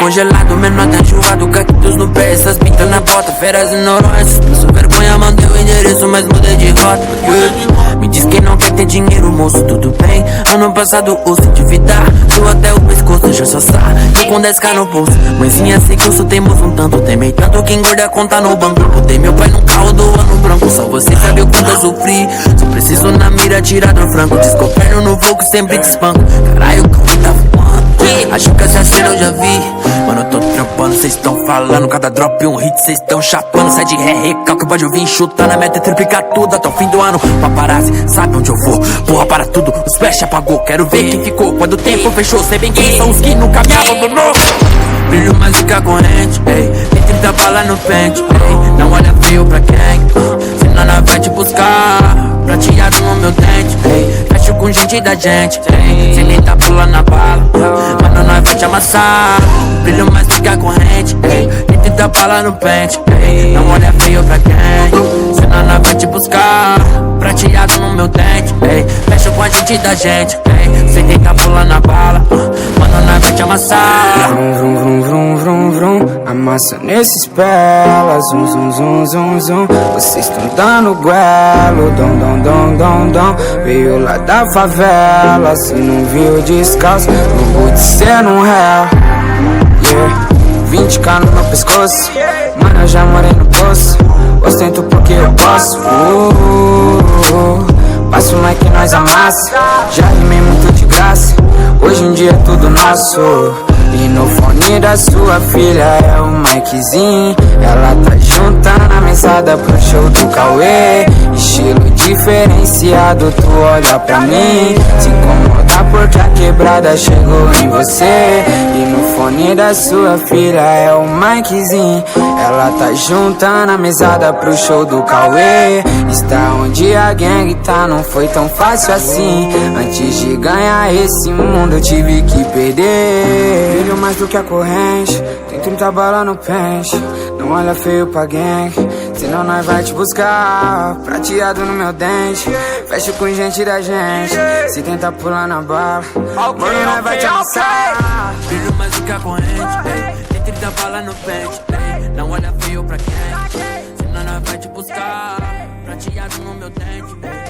congelado, menor tá enjoado, cactus no pé, essas pintas na bota, feras ignorantes. Passo vergonha, mandei o endereço, mas mudei de rota. Me diz que não quer ter dinheiro, moço, tudo bem. Ano passado o se endividar, tu até o pescoço, já só sabe. Eu com 10k no bolso, mãezinha sei que eu sou teimoso um tanto. Temei tanto que engorda a conta no banco. Botei meu pai num carro do ano branco, só você sabe o quanto eu sofri. Só preciso na mira tirar do franco, descoperno no voo que sempre te espanco. Caralho, o carro tá voando. Acho que essa cena eu já vi. Mano, eu tô trampando, cês tão falando. Cada drop um hit, cês tão chapando. Sai de ré, recalque, pode ouvir chutando. A meta é triplicar tudo até o fim do ano. Paparazzi, sabe onde eu vou? Porra, para tudo, os flash apagou. Quero ver quem ficou quando o tempo fechou. Sei bem quem são os que nunca me abandonou. Brilho mais do que a corrente, ei. Tem 30 balas no pente, ei. Não olha feio pra quem, senão nós vai te buscar. Prateado no meu dente, ei. Fecho com gente da gente, ei. Sem nem tá pulando na bala, mano, nós vai te amassar. Brilho mais do que a corrente, ei. Tem 30 balas no pente, ei. Não olha feio pra quem, senão nós vai te buscar. Prateado no meu dente, ei. Fecho com a gente da gente, ei. Sem nem tá pulando na bala, mano, nós vai te amassar. Vrum, vrum, vrum, vrum, vrum. Amassa nesses pelas. Zum, zum, zum, zum, zum. Vocês tão dando guelo. Dom, dom, dom, dom, dom. Veio lá da favela. Se não viu descalço, no boot cê não réu. Yeah, 20k no meu pescoço. Mano, eu já morei no poço. Ostento porque eu posso. Passo mais que nós amassa. Já rimei muito de graça. Hoje em dia é tudo nosso. E no fone da sua filha é o Mikezinho. Ela tá juntando a mesada pro show do Cauê. Estilo diferenciado, tu olha pra mim. Se incomoda porque a quebrada chegou em você. E no fone da sua filha é o Mikezinho. Ela tá juntando a mesada pro show do Cauê. Está onde a gangue tá, não foi tão fácil assim. Antes de ganhar esse mundo eu tive que perder. Brilho mais do que a corrente, tem 30 balas no pente. Não olha feio pra gangue, senão nós vai te buscar. Prateado no meu dente, fecho com gente da gente. Se tentar pular na bala, mano, nós vai te amassar. Brilho mais do que a corrente, ei. Tem 30 balas no pente, ei. Não olha feio pra quem, senão nós vai te buscar. Prateado no meu dente, ei.